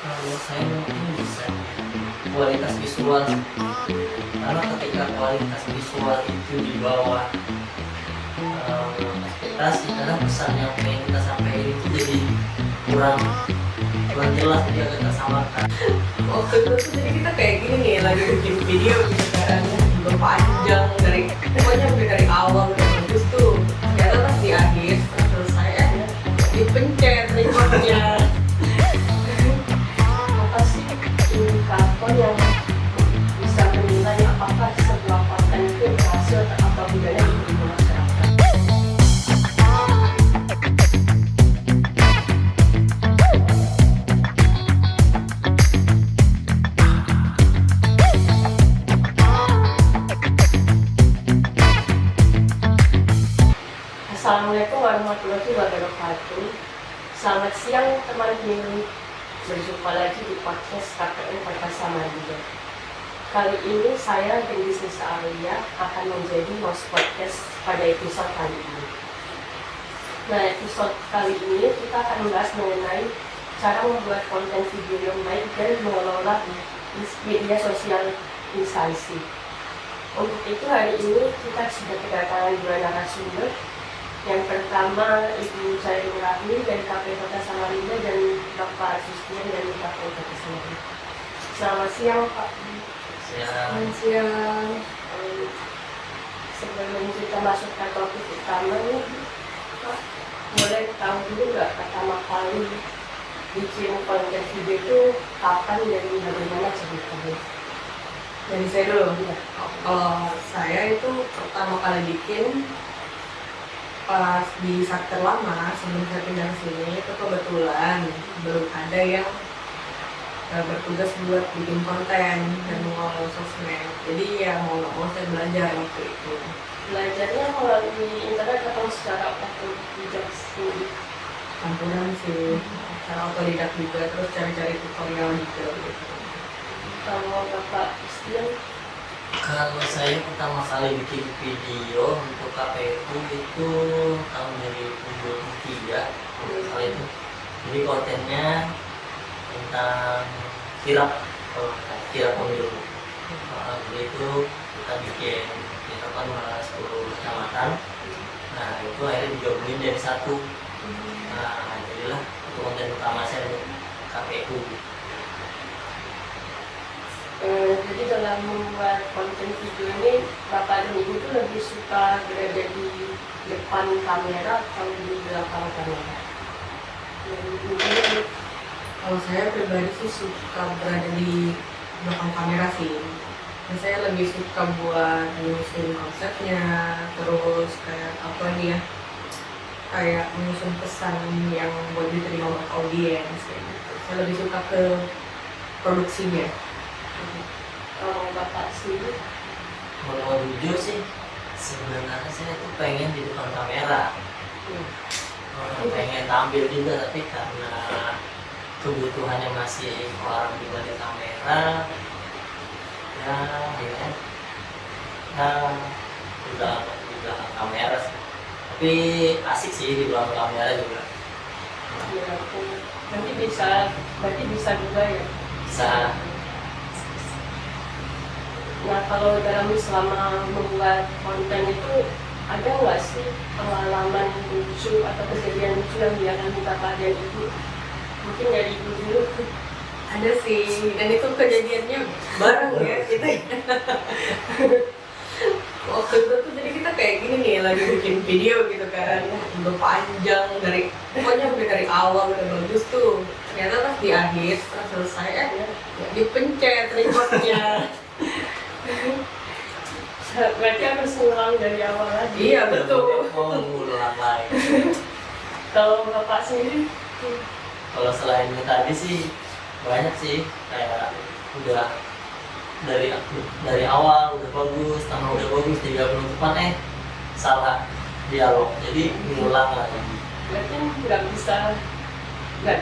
Kalau saya mungkin bisa kualitas visual, karena ketika kualitas visual itu di bawah ekspektasi, karena pesan yang pengen kita sampaikan itu jadi kurang kurang jelas, jadi agak tersamarkan. Waktu itu tuh jadi kita kayak gini nih, lagi bikin video gitu kan, udah panjang dari pokoknya udah dari awal udah bagus tuh, ternyata pas di akhir pas selesai dipencet recordnya. Apa sih indikator yang bisa menilai apakah sebuah konten itu berhasil atau tidaknya di masyarakat? Assalamualaikum warahmatullahi wabarakatuh. Selamat siang teman-teman. Berjumpa lagi di podcast KPN Perkasa Madura. Kali ini saya Gendis Nisa Alia akan menjadi host podcast pada episode kali ini. Nah, episode kali ini kita akan membahas mengenai cara membuat konten video yang baik dan mengelola media sosial instansi. Untuk itu hari ini kita sudah kedatangan dua narasumber. Yang pertama Ibu Zairul Rahmi dari KPU Kota Samarinda dan Bapak Sustian dari KPU Kota Samarinda. Selamat siang Pak. Selamat siang. Sebelum kita masuk ke topik utama nih, Pak, boleh tahu dulu nggak pertama kali bikin konten video itu kapan dan bagaimana ceritanya? Dari saya dulu. Ya. Kalau saya itu pertama kali bikin pas di Sakter lama sebelum saya pindah ke sini, itu kebetulan belum ada yang bertugas buat bikin konten dan mengelola sosmed. Jadi ya mau nggak mau saya belajar waktu itu. Belajarnya melalui internet atau secara otodidak sendiri? Campuran sih, secara otodidak juga, terus cari-cari tutorial juga gitu. Kalau Bapak Istian? Kalau saya pertama kali bikin video untuk KPU itu tahun 2023 kali itu. Jadi kontennya tentang kirap pemilu. Jadi itu kita bikin kita kan 10 kecamatan. Nah itu akhirnya digabungin jadi satu. Nah jadilah itu konten utama saya untuk KPU. Jadi dalam membuat konten video ini, Bapak dan Ibu itu lebih suka berada di depan kamera atau di belakang kamera? Kalau saya pribadi sih suka berada di belakang kamera sih. Dan saya lebih suka buat menyusun konsepnya, terus kayak apa nih ya, kayak menyusun pesan yang buat diterima oleh audiens kayak gitu. Saya lebih suka ke produksinya. Kalau Bapak sendiri? Kalau jujur sih sebenarnya saya tuh pengen di depan kamera, pengen tampil juga, tapi karena kebutuhannya masih orang di balik kamera, ya akhirnya udah di belakang kamera sih. Tapi asik sih di belakang kamera juga. Ya, berarti bisa juga ya? Bisa. Nah, kalau selama membuat konten itu ada nggak sih pengalaman lucu atau kejadian lucu yang dialami Bapak dan Ibu? Mungkin dari Ibu dulu. Ada sih, dan itu kejadiannya bareng ya kita. Waktu itu tuh jadi kita kayak gini nih, lagi bikin video gitu kan, udah panjang pokoknya udah dari awal udah bagus tuh, ternyata pas di akhir pas selesai dipencet recordnya. Berarti harus ngulang dari awal lagi. Iya betul. Mau ngulang lagi. Kalau Bapak sendiri? Kalau selain itu tadi sih banyak sih, kayak udah dari awal udah bagus, tengah udah bagus, 3 penutupan salah dialog, jadi ngulang lagi. Berarti nggak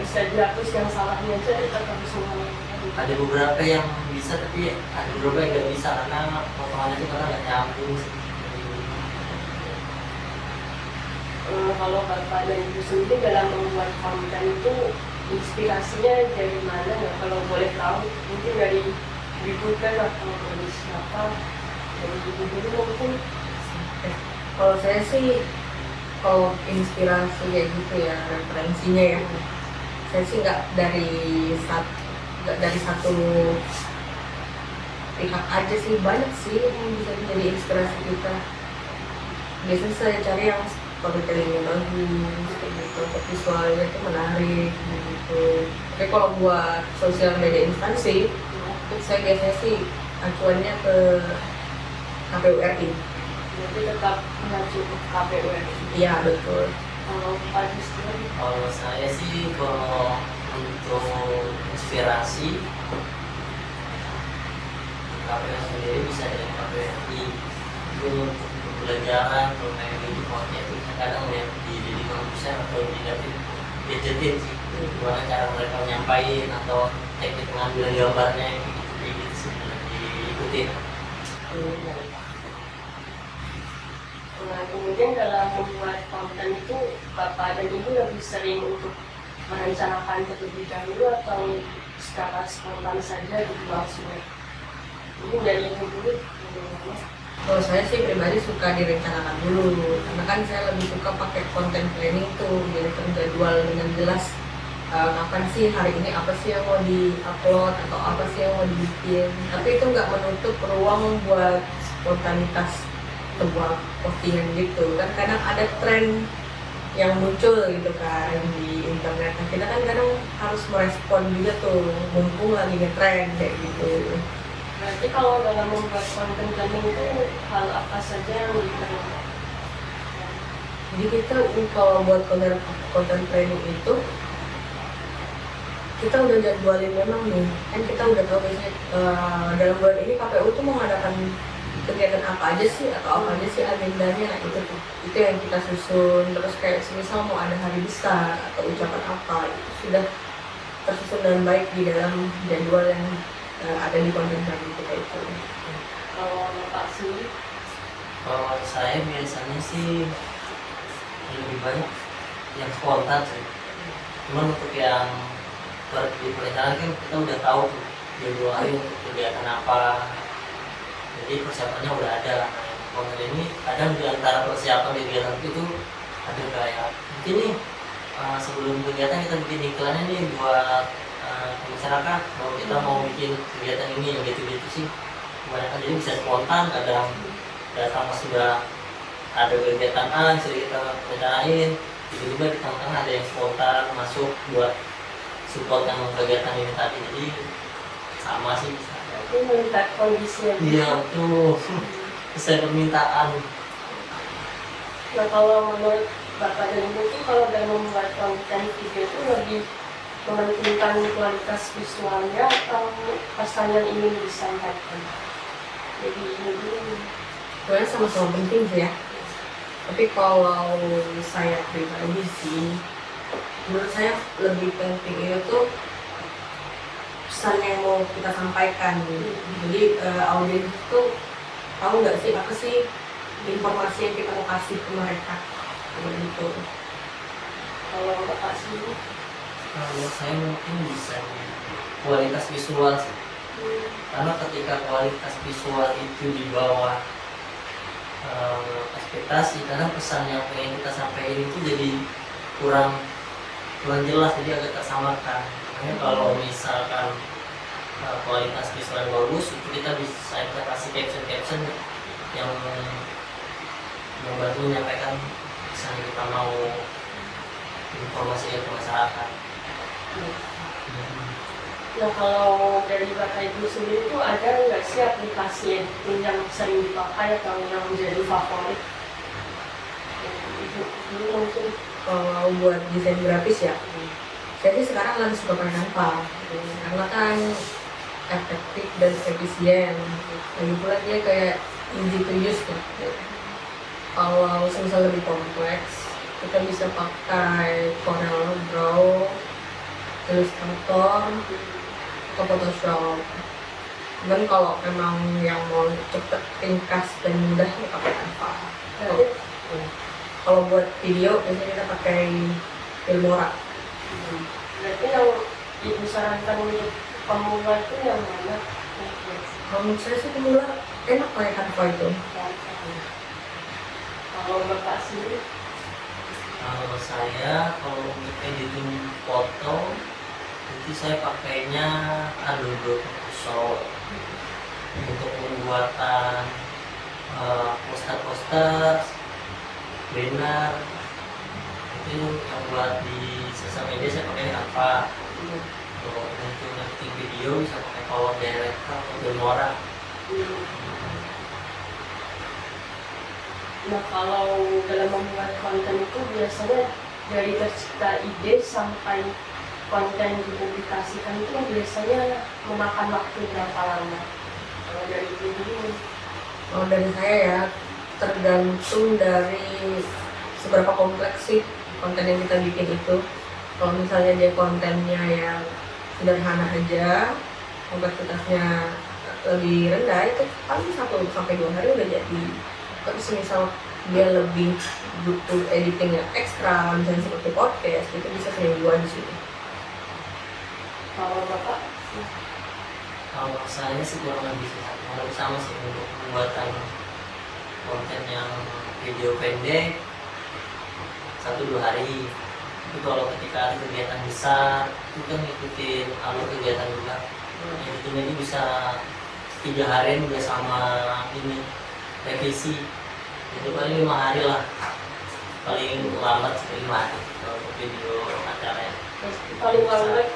bisa dihapus yang salahnya aja, tetap harus ngulang. Ada beberapa yang bisa, tapi ada beberapa yang nggak bisa karena potongannya itu karena nggak nyambung sih. Kalau Bapak dan Ibu sendiri dalam membuat konten itu inspirasinya dari mana ya, kalau boleh tahu? Mungkin dari ibu kan atau dari siapa? Dari ibu dulu mungkin. Kalau saya sih, kalau inspirasi kayak gitu ya, referensinya ya, saya sih nggak dari satu pihak aja sih, banyak sih yang bisa menjadi inspirasi kita. Biasanya saya cari yang storytellingnya bagus kayak gitu, visualnya itu menarik gitu. Tapi kalau buat sosial media instansi, saya biasanya sih acuannya ke KPU RI. Jadi tetap mengacu ke KPU ya. Iya betul. Kalau Pak Justin, Kalau saya sih kalau untuk inspirasi KPU sendiri bisa dari KPU itu untuk pembelajaran kalau kayak gitu pokoknya itu kadang lihat di konser atau di gadgetin sih gimana cara mereka menyampaikan atau teknik pengambilan gambarnya kayak gitu sih diikutin. nah kemudian dalam membuat konten itu Bapak dan Ibu lebih sering untuk merencanakan terlebih dahulu atau secara spontan saja gitu langsung? Ini dari Ibu dulu. Kalau saya sih pribadi suka direncanakan dulu, karena kan saya lebih suka pakai konten planning tuh, jadi terjadwal dengan jelas kapan sih hari ini apa sih yang mau di-upload atau apa sih yang mau dibikin. Tapi itu nggak menutup ruang buat spontanitas sebuah postingan gitu. Kan kadang ada tren yang muncul gitu kan di internet. Nah, kita kan kadang harus merespon juga tuh, mumpung lagi ngetren kayak gitu. Berarti kalau dalam membuat konten planning itu hal apa saja yang diperlukan? Jadi kita kalau buat konten planning itu kita udah jadwalin memang nih, kan kita udah tahu biasanya dalam bulan ini KPU tuh mau mengadakan kegiatan apa aja sih atau apa aja sih agendanya, itu yang kita susun. Terus kayak semisal mau ada hari besar atau ucapan apa, itu sudah tersusun dengan baik di dalam jadwal yang ada di konten planning kita itu. Kalau Pak sendiri? Kalau saya biasanya sih lebih banyak yang spontan sih. Cuman untuk yang di perencanaan kan kita udah tahu tuh jadwal hari untuk kegiatan apa. Jadi persiapannya udah ada. Konten ini kadang di antara persiapan kegiatan itu ada kayak mungkin nih sebelum kegiatan kita bikin iklannya nih buat masyarakat kalau kita mau bikin kegiatan ini yang gitu-gitu sih kebanyakan, jadi bisa spontan. Kadang datang sudah ada kegiatan A sudah kita rencanain, tiba-tiba di tengah-tengah ada yang spontan masuk buat support yang kegiatan ini tadi. Jadi sama sih. Itu melihat kondisinya. Iya tuh bisa permintaan. Nah kalau menurut Bapak dan Ibu itu kalau dalam membuat konten video itu lebih mementingkan kualitas visualnya atau pesan yang ingin disampaikan? Jadi ini dulu. Sebenarnya sama-sama penting sih ya. Tapi kalau saya pribadi sih, menurut saya lebih penting itu pesan yang mau kita sampaikan. Jadi audiens itu tahu nggak sih apa sih informasi yang kita mau kasih ke mereka gitu. Kalau Bapak sendiri? Kalau saya mungkin bisa kualitas visual sih. Karena ketika kualitas visual itu di bawah ekspektasi, karena pesan yang pengen kita sampaikan itu jadi kurang jelas, jadi agak tersamarkan. Makanya kalau misalkan kualitas visual bagus, itu kita bisa kasih caption yang membantu menyampaikan pesan yang kita mau informasi ke masyarakat. Nah kalau dari Bapak Ibu sendiri itu ada nggak sih aplikasi editing yang sering dipakai atau yang menjadi favorit? Ibu dulu mungkin. Kalau buat desain grafis ya, saya sih sekarang lagi suka pakai Canva karena kan efektif dan efisien. Lagi pula dia kayak easy to use gitu. Kalau misal lebih kompleks, kita bisa pakai Corel Draw, Illustrator, atau Photoshop. Dan kalau memang yang mau cepet, ringkas dan mudah ya pakai Canva. Kalau buat video biasanya kita pakai Filmora. Berarti yang ibu sarankan untuk pemula itu yang mana? Kalau menurut saya sih pemula enak pakai Canva itu. Kalau bapak sendiri, Kalau saya kalau untuk editing foto itu saya pakainya Adobe Photoshop. Untuk pembuatan poster-poster, banner itu yang buat di sosial media saya pakai Canva. Kalau untuk editing video bisa pakai Power Director atau Filmora. nah kalau dalam membuat konten itu biasanya dari tercipta ide sampai konten dipublikasikan itu biasanya memakan waktu berapa lama? Kalau dari ibu dulu, Kalau dari saya ya tergantung dari seberapa kompleks sih konten yang kita bikin itu. Kalau misalnya dia kontennya yang sederhana aja, kompleksitasnya lebih rendah, itu paling 1 sampai 2 hari udah jadi. Terus misal dia lebih butuh editing yang ekstra, misalnya seperti podcast, itu bisa semingguan sih. kalau bapak Kalau saya sih kurang lebih sama sih untuk pembuatan konten yang video pendek 1-2 hari. Itu kalau ketika ada kegiatan besar itu kan ngikutin alur kegiatan juga. Editing ini bisa 3 hari udah sama ini revisi. Itu paling 5 hari lah. Paling lambat sih 5 hari kalau untuk video acaranya. paling lambat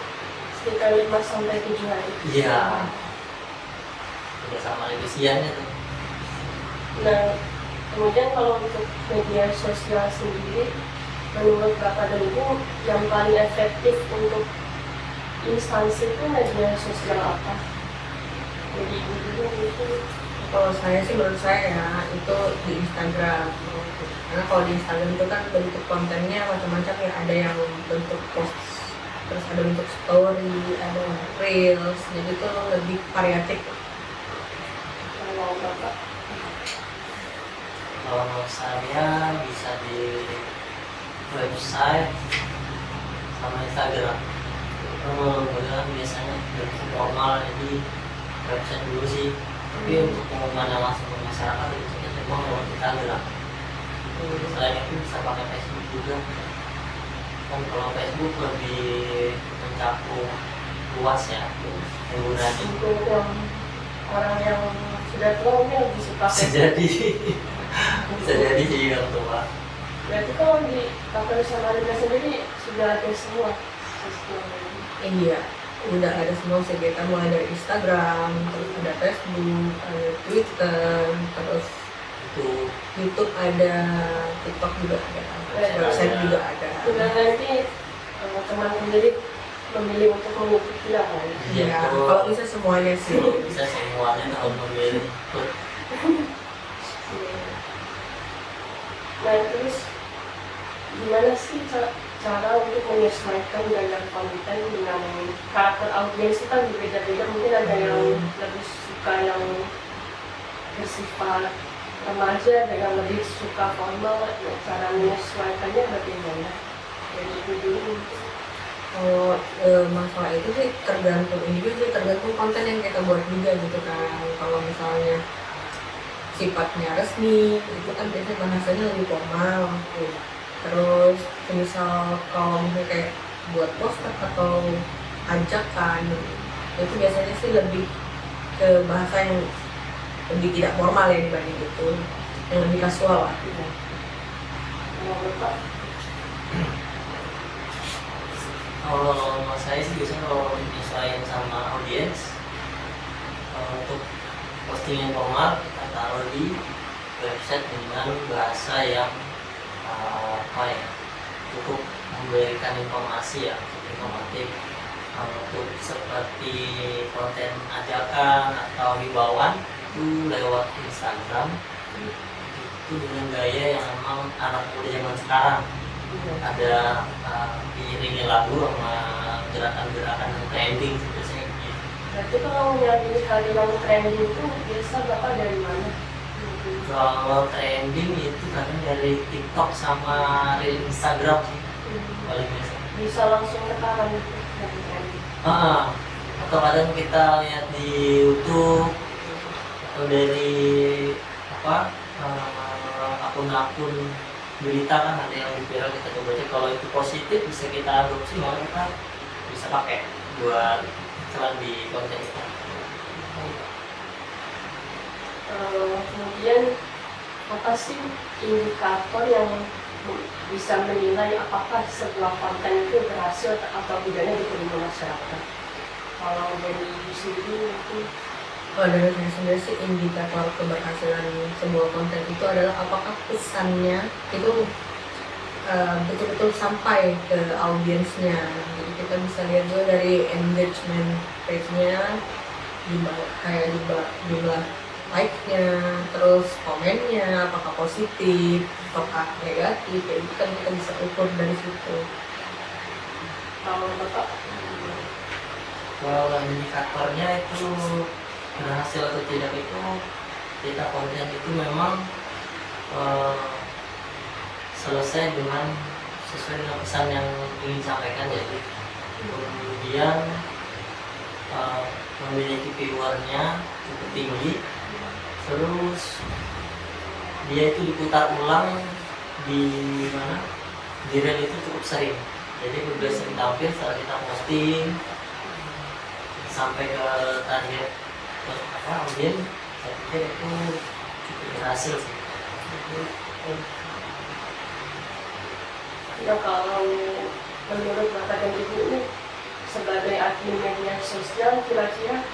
sekitar 5 sampai 7 hari. Iya. Udah sama revisiannya tuh. Nah, kemudian kalau untuk media sosial sendiri, menurut bapak dan ibu yang paling efektif untuk instansi itu media sosial apa? Jadi ibu dulu itu Kalau saya sih menurut saya ya itu di Instagram. Karena kalau di Instagram itu kan bentuk kontennya macam-macam ya, ada yang bentuk post, terus ada bentuk story, ada reels, jadi itu lebih variatif. kalau bapak Kalau saya bisa di website sama Instagram. Kalau kan biasanya lebih formal jadi website dulu sih. Tapi untuk pengumuman yang langsung ke masyarakat itu kita cuma lewat Instagram. Selain itu bisa pakai Facebook juga. Kan kalau Facebook lebih mencakup luas ya penggunanya. untuk yang orang yang sudah tua mungkin lebih suka Bisa jadi bisa jadi sih yang tua. Berarti kalau di Kakak Samarinda sendiri sudah ada semua sosial media. Iya, udah ada semua sih, kita mulai dari Instagram, terus ada Facebook, ada Twitter, terus Itu YouTube ada, TikTok juga ada, website juga ada. Sudah nanti teman sendiri memilih untuk mengikuti lah kan. Iya, kalau bisa semuanya sih. bisa semuanya kalau memilih. Nah terus gimana sih cara untuk menyesuaikan gaya konten dengan karakter audiens itu kan berbeda-beda, mungkin ada yang lebih suka yang bersifat remaja, ada yang lebih suka formal. Nah, cara menyesuaikannya bagaimana? Dari itu dulu. Kalau masalah itu sih tergantung individu sih, tergantung konten yang kita buat juga gitu kan. Kalau misalnya sifatnya resmi, itu kan biasanya bahasanya lebih formal. Terus misal kalau misalnya kayak buat poster atau ajakan, itu biasanya sih lebih ke bahasa yang lebih tidak formal ya dibanding itu, yang lebih kasual lah. Kalau Bapak, Kalau saya sih biasanya kalau menyesuaikan sama audiens, untuk posting yang formal kita taruh di website dengan bahasa yang cukup memberikan informasi ya, cukup informatif. Untuk seperti konten ajakan atau himbauan itu lewat Instagram, itu dengan gaya yang memang anak muda zaman sekarang, ada diiringi lagu sama gerakan-gerakan yang trending biasanya gitu. berarti kalau nyari hal yang trending itu biasa Bapak dari mana? Kalau trending itu kadang dari TikTok sama reel Instagram sih paling biasa. Bisa langsung rekaman itu. Ah, atau kadang kita lihat di YouTube atau dari apa akun-akun berita kan ada yang viral, kita coba cek kalau itu positif bisa kita adopsi, maka kita bisa pakai buat iklan di konten kita. Kemudian apa sih indikator yang bisa menilai apakah sebuah konten itu berhasil atau tidaknya diterima masyarakat? Kalau dari ibu sendiri itu Kalau dari saya sendiri sih, indikator keberhasilan sebuah konten itu adalah apakah pesannya itu betul-betul sampai ke audiensnya. Jadi kita bisa lihat juga dari engagement rate-nya, jumlah like-nya, terus komennya apakah positif, apakah negatif, ya itu kan kita bisa ukur dari situ. kalau Bapak Kalau indikatornya itu berhasil atau tidak itu, kita konten itu memang selesai dengan sesuai dengan pesan yang ingin disampaikan, jadi kemudian memiliki viewernya cukup tinggi, terus dia itu diputar ulang di mana, di reel itu cukup sering, jadi udah sering tampil setelah kita posting sampai ke target audiens. Saya pikir itu cukup berhasil sih. ya, kalau menurut Bapak dan Ibu ini sebagai admin media sosial, kira-kira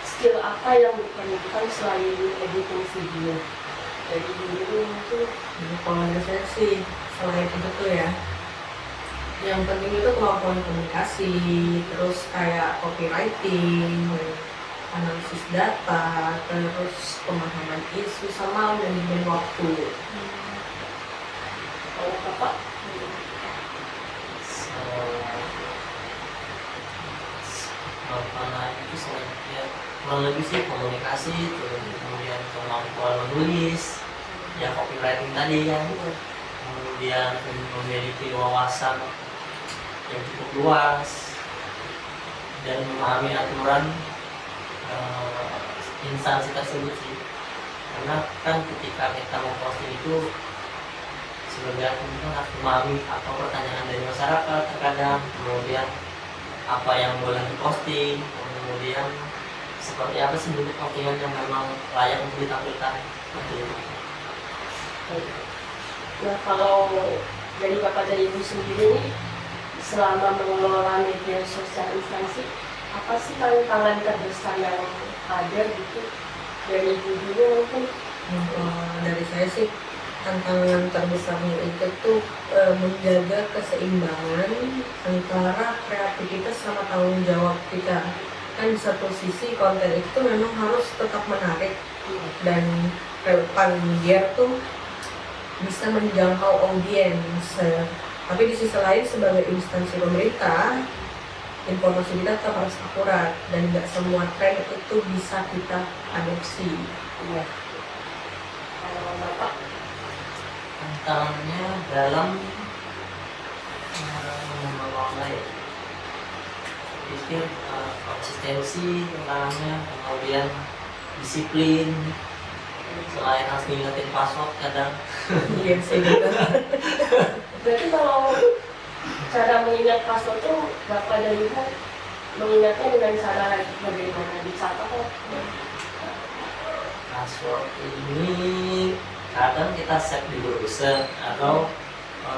skill apa yang diperlukan selain editing video? Jadi dulu itu Jadi kalau dari saya sih, selain itu tuh ya, yang penting itu kemampuan komunikasi, terus kayak copywriting, analisis data, terus pemahaman isu, sama manajemen waktu. kalau Bapak Karena itu selanjutnya kurang lebih sih komunikasi, terus kemudian kemampuan menulis, ya copywriting tadi kan, kemudian memiliki wawasan yang cukup luas dan memahami aturan instansi tersebut sih. Karena kan ketika kita memposting itu sebagai admin kan harus memahami apa pertanyaan dari masyarakat terkadang, kemudian apa yang boleh diposting, kemudian seperti apa sih bentuk postingan yang memang layak untuk ditampilkan. Nah, kalau dari Bapak dan Ibu sendiri ini selama mengelola media sosial instansi, apa sih tantangan terbesar yang ada gitu? Dari Ibu dulu mungkin. Dari saya sih, tantangan terbesarnya itu tuh menjaga keseimbangan antara kreativitas sama tanggung jawab kita. Kan di satu sisi konten itu memang harus tetap menarik dan relevan biar tuh bisa menjangkau audiens. Tapi di sisi lain sebagai instansi pemerintah, informasi kita tetap harus akurat dan tidak semua tren itu bisa kita adopsi. Iya. Kalau Bapak Tantangannya dalam mengelola pikir konsistensi tantangannya, kemudian disiplin, selain harus ngingetin password kadang. Iya sih gitu. berarti kalau cara mengingat password itu Bapak dan Ibu mengingatnya dengan cara bagaimana? Dicatat atau Password ini kadang kita save di browser atau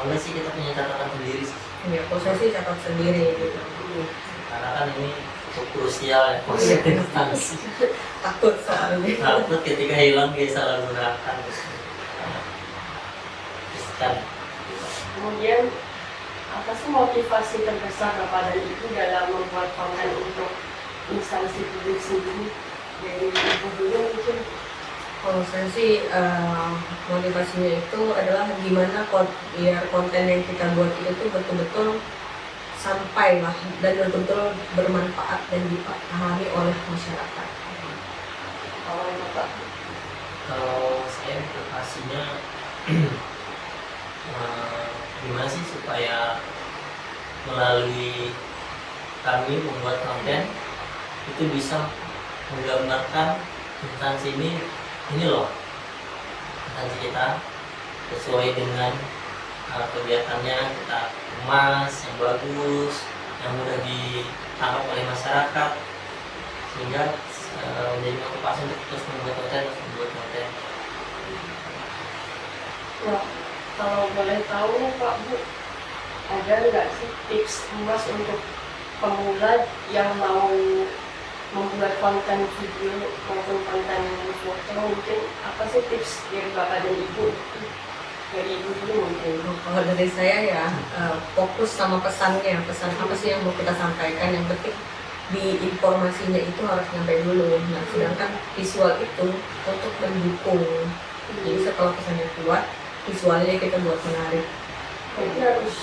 enggak sih kita punya catatan sendiri sih. Ya, kalau saya sih catat sendiri gitu. Karena kan ini cukup krusial ya proses instansi. Takut soalnya. Takut ketika hilang dia salah gunakan. Kan kemudian apa sih motivasi terbesar Bapak dan Ibu dalam membuat konten untuk instansi publik sendiri? Dari Ibu dulu mungkin. Kalau saya sih motivasinya itu adalah gimana biar konten yang kita buat itu tuh betul-betul sampai lah dan betul-betul bermanfaat dan dipahami oleh masyarakat. Kalau Bapak kalau saya motivasinya gimana sih supaya melalui kami membuat konten itu bisa menggambarkan instansi ini loh instansi kita sesuai dengan kegiatannya, kita kemas yang bagus, yang mudah ditangkap oleh masyarakat, sehingga menjadi motivasi untuk terus membuat konten. Nah, kalau boleh tahu nih Pak Bu, ada nggak sih tips Mas untuk pemula yang mau membuat konten video maupun konten foto? Mungkin apa sih tips dari Bapak dan Ibu? Dari Ibu dulu mungkin. Kalau dari saya ya fokus sama pesannya, pesan apa sih yang mau kita sampaikan, yang penting di informasinya itu harus nyampe dulu. Nah, sedangkan visual itu untuk mendukung. Jadi setelah pesannya kuat, visualnya kita buat menarik. Jadi harus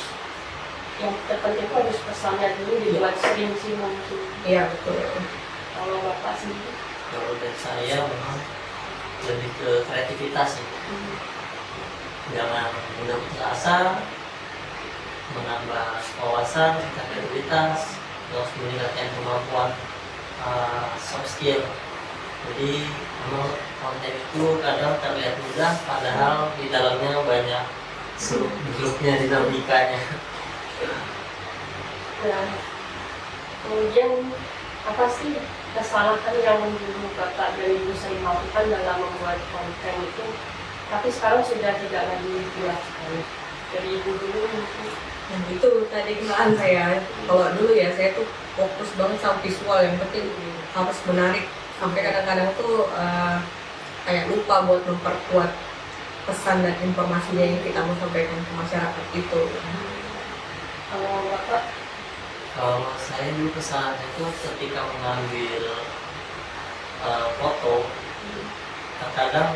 yang terpenting itu harus pesannya dulu dibuat sering sih mungkin. Iya betul. Kalau Bapak sendiri? Kalau dari saya memang lebih ke kreativitas sih. Jangan mudah putus asa, menambah wawasan, kreativitas, terus meningkatkan kemampuan soft skill. Jadi memang konten itu kadang terlihat mudah, padahal di dalamnya banyak seluk-beluknya, dinamikanya. Nah, kemudian apa sih kesalahan yang dulu Bapak dan Ibu sering lakukan dalam membuat konten itu, tapi sekarang sudah tidak lagi dilakukan? Dari Ibu dulu mungkin. Nah itu tadi kenaan saya. Kalau dulu ya saya tuh fokus banget sama visual, yang penting harus menarik. Sampai kadang-kadang tuh kayak lupa buat memperkuat pesan dan informasinya yang kita mau sampaikan ke masyarakat itu. Kalau Bapak? Kalau saya dulu kesalahan itu ketika mengambil foto, terkadang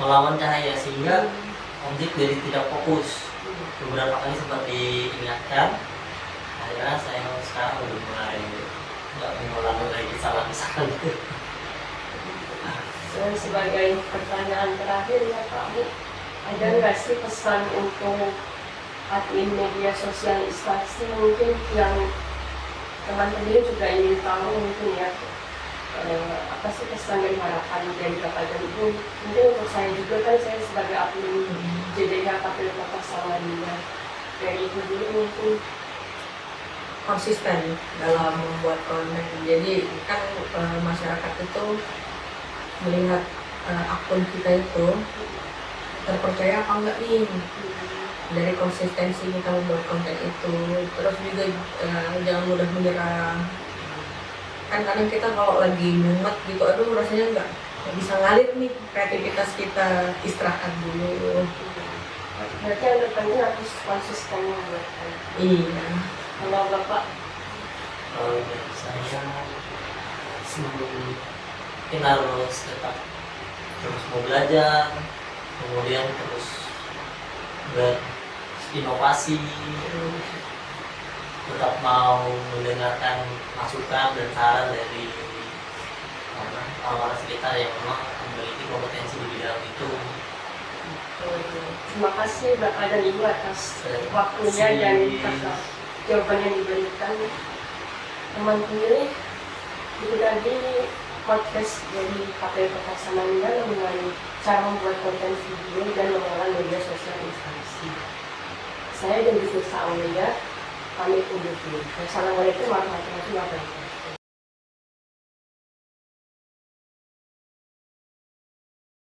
melawan cahaya sehingga objek jadi tidak fokus. Beberapa kali sempat diingatkan, akhirnya saya sekarang udah mulai nggak mengulangi lagi kesalahan itu. Dan sebagai pertanyaan terakhir ya Pak Bu, ada nggak sih pesan untuk admin media sosial instansi mungkin yang teman-teman juga ingin tahu mungkin ya, apa sih pesan dan harapan dari Bapak dan Ibu? Mungkin untuk saya juga kan, saya sebagai admin JDH KPU Kota Samarinda. Dari Ibu dulu mungkin. Konsisten dalam membuat konten. Jadi kan masyarakat itu melihat akun kita itu terpercaya apa enggak nih, dari konsistensi kita membuat konten itu. Terus juga jangan mudah menyerah. Kan kadang kita kalau lagi mumet gitu, aduh rasanya nggak bisa ngalir nih kreativitas kita, istirahat dulu. Berarti yang terpenting harus konsisten membuat konten. Iya. Kalau Bapak? Kalau dari saya mungkin harus tetap terus mau belajar, kemudian terus berinovasi, tetap mau mendengarkan masukan dan saran dari orang-orang sekitar yang memang memiliki kompetensi di bidang itu. Terima kasih Bapak dan Ibu atas waktunya dan jawaban yang diberikan. Teman pemilih, itu tadi podcast dari KPU Kota Samarinda mengenai cara membuat konten video dan mengelola media sosial instansi. Saya dan Bisnis Aulia, kami undur diri. Wassalamualaikum warahmatullahi wabarakatuh.